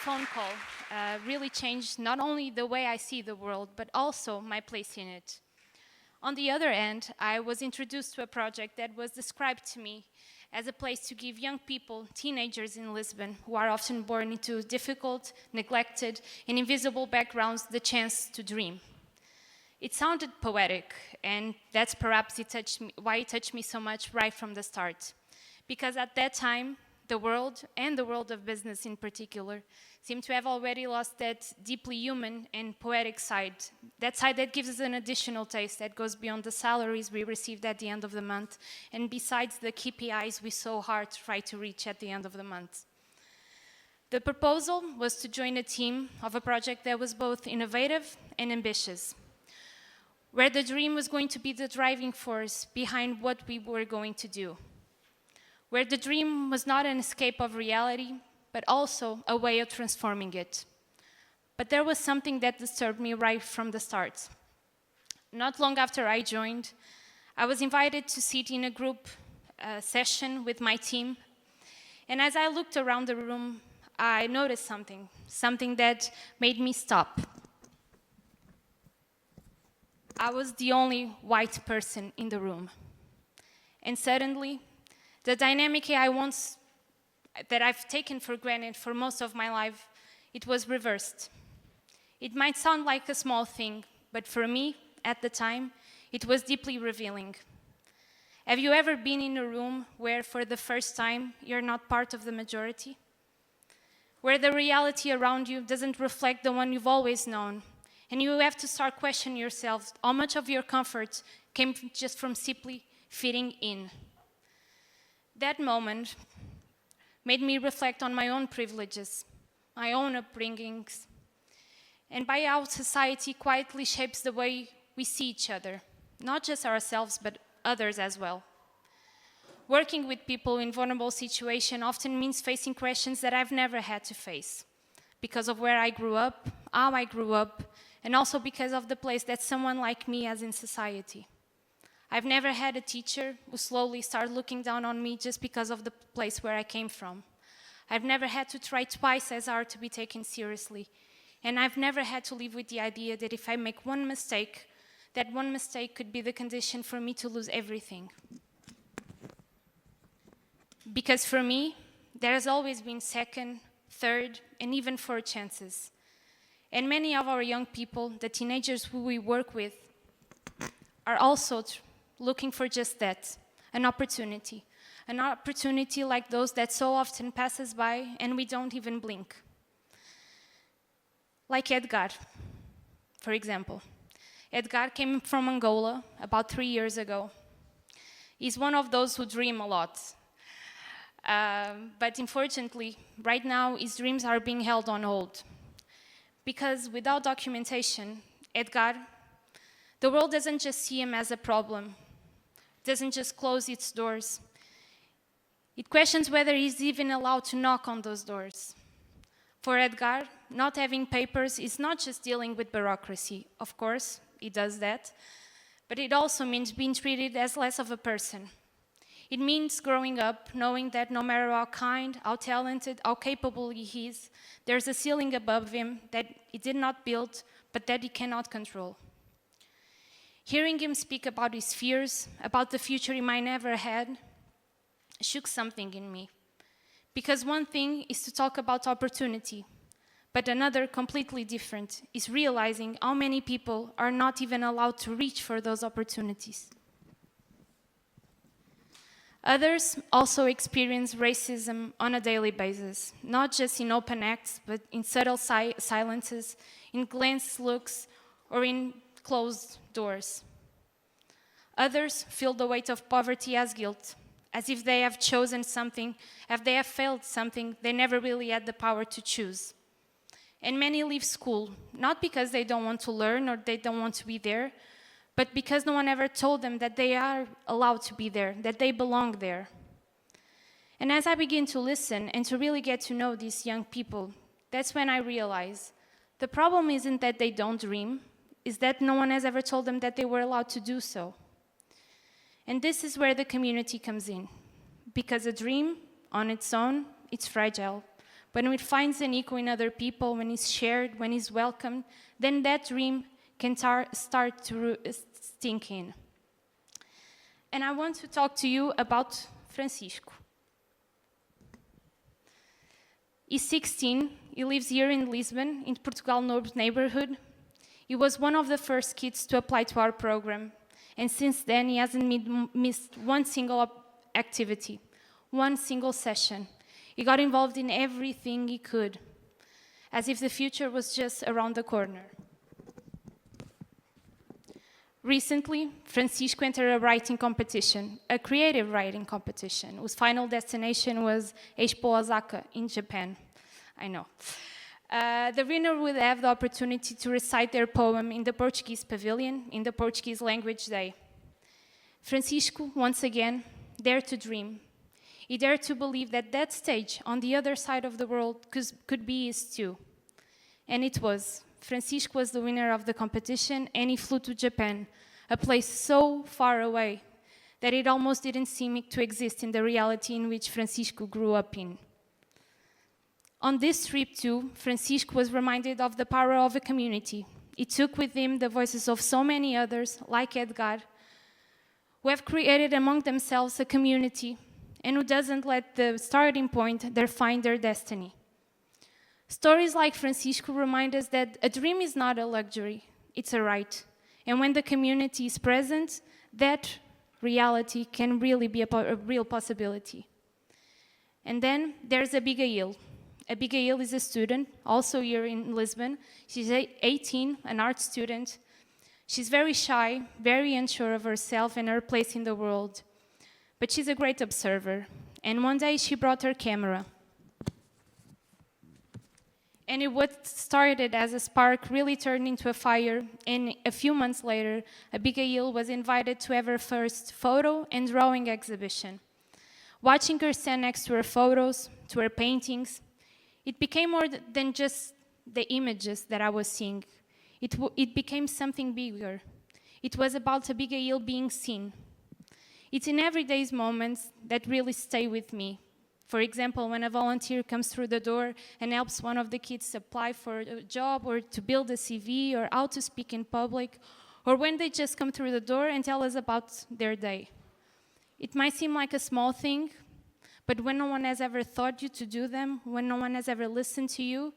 phone call really changed not only the way I see the world, but also my place in it. On the other end, I was introduced to a project that was described to me as a place to give young people, teenagers in Lisbon, who are often born into difficult, neglected, and invisible backgrounds, the chance to dream. It sounded poetic, and that's perhaps why it touched me so much right from the start. Because at that time, the world, and the world of business in particular, seemed to have already lost that deeply human and poetic side. That side that gives us an additional taste that goes beyond the salaries we received at the end of the month, and besides the KPIs we so hard try to reach at the end of the month. The proposal was to join a team of a project that was both innovative and ambitious, where the dream was going to be the driving force behind what we were going to do, where the dream was not an escape of reality, but also a way of transforming it. But there was something that disturbed me right from the start. Not long after I joined, I was invited to sit in a group session with my team, and as I looked around the room, I noticed something that made me stop. I was the only white person in the room. And suddenly, the dynamic that I've taken for granted for most of my life, it was reversed. It might sound like a small thing, but for me, at the time, it was deeply revealing. Have you ever been in a room where for the first time you're not part of the majority? Where the reality around you doesn't reflect the one you've always known, and you have to start questioning yourself how much of your comfort came just from simply fitting in. That moment made me reflect on my own privileges, my own upbringings, and by how society quietly shapes the way we see each other, not just ourselves, but others as well. Working with people in vulnerable situations often means facing questions that I've never had to face, because of where I grew up, how I grew up, and also because of the place that someone like me has in society. I've never had a teacher who slowly started looking down on me just because of the place where I came from. I've never had to try twice as hard to be taken seriously. And I've never had to live with the idea that if I make one mistake, that one mistake could be the condition for me to lose everything. Because for me, there has always been second, third, and even fourth chances. And many of our young people, the teenagers who we work with, are also looking for just that, an opportunity like those that so often passes by and we don't even blink. Like Edgar, for example. Edgar came from Angola about 3 years ago. He's one of those who dream a lot. But unfortunately, right now, his dreams are being held on hold. Because without documentation, Edgar, the world doesn't just see him as a problem, doesn't just close its doors. It questions whether he's even allowed to knock on those doors. For Edgar, not having papers is not just dealing with bureaucracy. Of course, it does that. But it also means being treated as less of a person. It means growing up knowing that no matter how kind, how talented, how capable he is, there's a ceiling above him that he did not build, but that he cannot control. Hearing him speak about his fears, about the future he might never had, shook something in me. Because one thing is to talk about opportunity, but another, completely different, is realizing how many people are not even allowed to reach for those opportunities. Others also experience racism on a daily basis, not just in open acts, but in subtle silences, in glanced looks, or in closed doors. Others feel the weight of poverty as guilt, as if they have chosen something, if they have failed something they never really had the power to choose. And many leave school, not because they don't want to learn or they don't want to be there, but because no one ever told them that they are allowed to be there, that they belong there. And as I begin to listen and to really get to know these young people, that's when I realize the problem isn't that they don't dream, is that no one has ever told them that they were allowed to do so. And this is where the community comes in, because a dream on its own, it's fragile, When it finds an echo in other people, when it's shared, when it's welcomed, then that dream can start to sink in. And I want to talk to you about Francisco. He's 16, he lives here in Lisbon, in Portugal North neighborhood. He was one of the first kids to apply to our program, and since then he hasn't missed one single activity, one single session. He got involved in everything he could, as if the future was just around the corner. Recently, Francisco entered a writing competition, a creative writing competition, whose final destination was Expo Osaka in Japan. I know. The winner would have the opportunity to recite their poem in the Portuguese pavilion, in the Portuguese language day. Francisco, once again, dared to dream. He dared to believe that that stage on the other side of the world could be his too. And it was. Francisco was the winner of the competition, and he flew to Japan, a place so far away that it almost didn't seem to exist in the reality in which Francisco grew up in. On this trip too, Francisco was reminded of the power of a community. He took with him the voices of so many others, like Edgar, who have created among themselves a community and who doesn't let the starting point define their destiny. Stories like Francisco remind us that a dream is not a luxury, it's a right. And when the community is present, that reality can really be a real possibility. And then there's Abigail. Abigail is a student, also here in Lisbon. She's 18, an art student. She's very shy, very unsure of herself and her place in the world. But she's a great observer. And one day she brought her camera. And what started as a spark really turned into a fire, and a few months later, Abigail was invited to have her first photo and drawing exhibition. Watching her stand next to her photos, to her paintings, it became more than just the images that I was seeing. It became something bigger. It was about Abigail being seen. It's in everyday moments that really stay with me. For example, when a volunteer comes through the door and helps one of the kids apply for a job or to build a CV or how to speak in public, or when they just come through the door and tell us about their day. It might seem like a small thing, but when no one has ever taught you to do them, when no one has ever listened to you,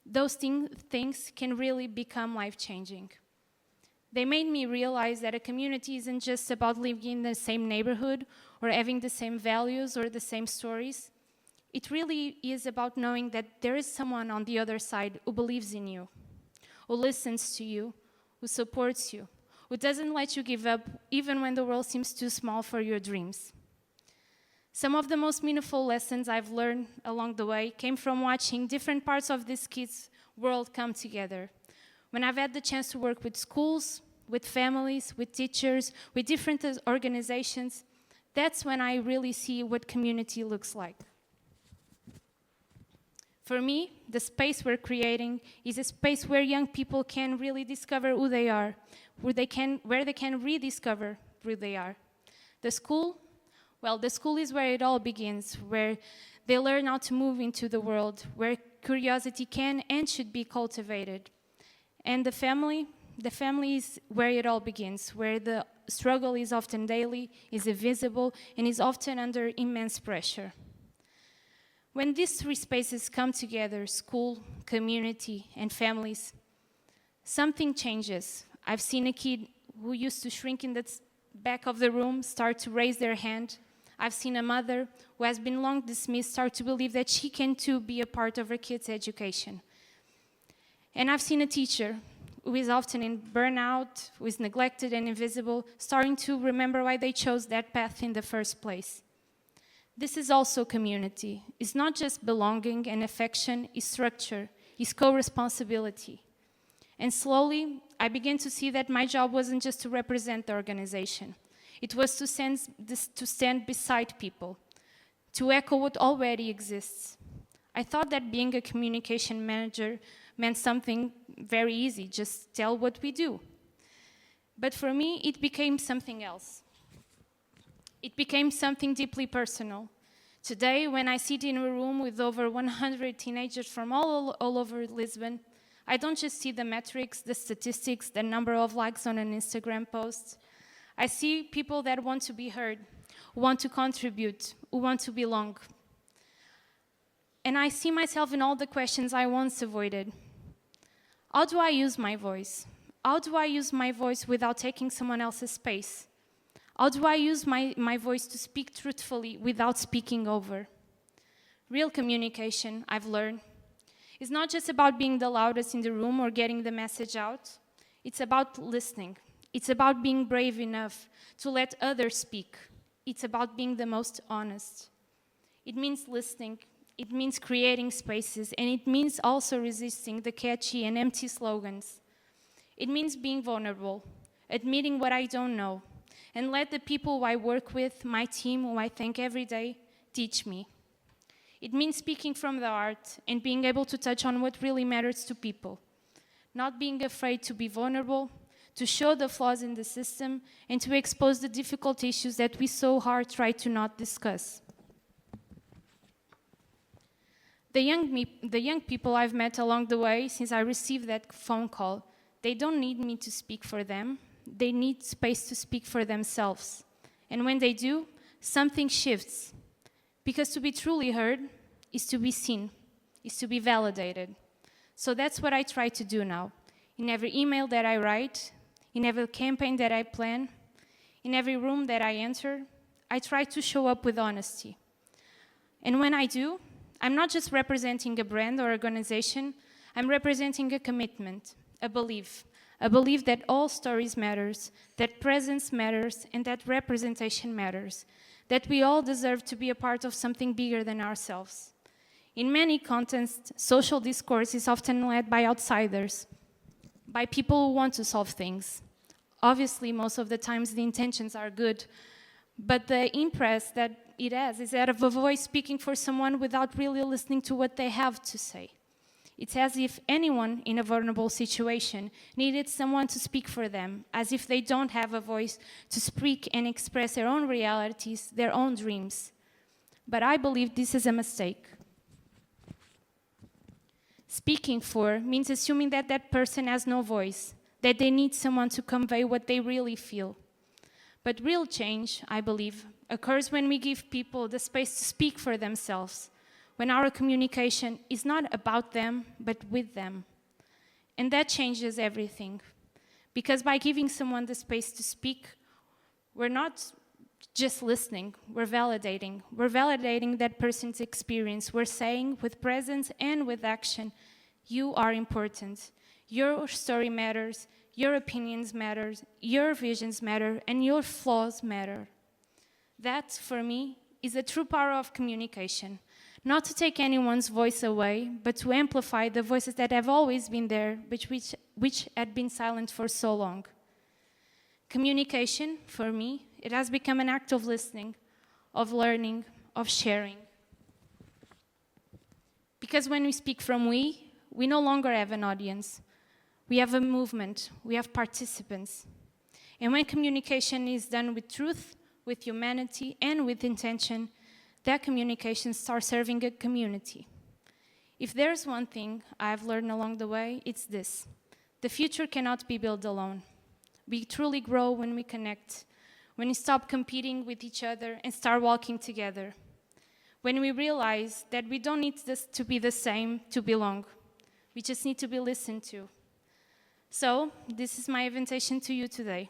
those things can really become life-changing. They made me realize that a community isn't just about living in the same neighborhood or having the same values or the same stories. It really is about knowing that there is someone on the other side who believes in you, who listens to you, who supports you, who doesn't let you give up even when the world seems too small for your dreams. Some of the most meaningful lessons I've learned along the way came from watching different parts of this kids' world come together. When I've had the chance to work with schools, with families, with teachers, with different organizations, that's when I really see what community looks like. For me, the space we're creating is a space where young people can really discover who they are, where they can rediscover who they are. The school is where it all begins, where they learn how to move into the world, where curiosity can and should be cultivated. And the family is where it all begins, where the struggle is often daily, is invisible, and is often under immense pressure. When these three spaces come together, school, community, and families, something changes. I've seen a kid who used to shrink in the back of the room start to raise their hand. I've seen a mother who has been long dismissed start to believe that she can too be a part of her kid's education. And I've seen a teacher who is often in burnout, who is neglected and invisible, starting to remember why they chose that path in the first place. This is also community. It's not just belonging and affection, it's structure, it's co-responsibility. And slowly, I began to see that my job wasn't just to represent the organization. It was to stand beside people, to echo what already exists. I thought that being a communication manager meant something very easy, just tell what we do. But for me, it became something else. It became something deeply personal. Today, when I sit in a room with over 100 teenagers from all over Lisbon, I don't just see the metrics, the statistics, the number of likes on an Instagram post. I see people that want to be heard, who want to contribute, who want to belong. And I see myself in all the questions I once avoided. How do I use my voice? How do I use my voice without taking someone else's space? How do I use my voice to speak truthfully without speaking over? Real communication, I've learned, is not just about being the loudest in the room or getting the message out. It's about listening. It's about being brave enough to let others speak. It's about being the most honest. It means listening. It means creating spaces, and it means also resisting the catchy and empty slogans. It means being vulnerable, admitting what I don't know, and let the people who I work with, my team, who I thank every day, teach me. It means speaking from the heart and being able to touch on what really matters to people, not being afraid to be vulnerable, to show the flaws in the system, and to expose the difficult issues that we so hard try to not discuss. The young people I've met along the way since I received that phone call, they don't need me to speak for them. They need space to speak for themselves. And when they do, something shifts. Because to be truly heard is to be seen, is to be validated. So that's what I try to do now. In every email that I write, in every campaign that I plan, in every room that I enter, I try to show up with honesty. And when I do, I'm not just representing a brand or organization, I'm representing a commitment, a belief that all stories matters, that presence matters, and that representation matters, that we all deserve to be a part of something bigger than ourselves. In many contexts, social discourse is often led by outsiders, by people who want to solve things. Obviously, most of the times the intentions are good, but the impress that it has is that of a voice speaking for someone without really listening to what they have to say. It's as if anyone in a vulnerable situation needed someone to speak for them, as if they don't have a voice to speak and express their own realities, their own dreams. But I believe this is a mistake. Speaking for means assuming that that person has no voice, that they need someone to convey what they really feel. But real change, I believe, occurs when we give people the space to speak for themselves, when our communication is not about them, but with them. And that changes everything. Because by giving someone the space to speak, we're not just listening, we're validating. We're validating that person's experience. We're saying with presence and with action, you are important. Your story matters, your opinions matter, your visions matter, and your flaws matter. That, for me, is the true power of communication. Not to take anyone's voice away, but to amplify the voices that have always been there, but which had been silent for so long. Communication, for me, it has become an act of listening, of learning, of sharing. Because when we speak from we no longer have an audience. We have a movement, we have participants. And when communication is done with truth, with humanity, and with intention, that communication starts serving a community. If there's one thing I've learned along the way, it's this. The future cannot be built alone. We truly grow when we connect, when we stop competing with each other and start walking together. When we realize that we don't need this to be the same to belong. We just need to be listened to. So, this is my invitation to you today.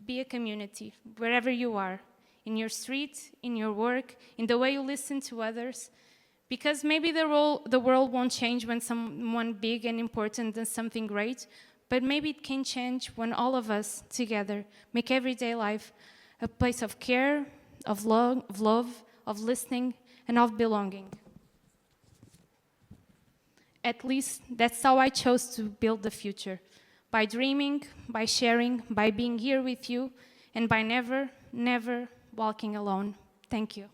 Be a community, wherever you are. In your street, in your work, in the way you listen to others. Because maybe the world won't change when someone big and important does something great, but maybe it can change when all of us together make everyday life a place of care, of love, of listening, and of belonging. At least that's how I chose to build the future. By dreaming, by sharing, by being here with you, and by never, never walking alone. Thank you.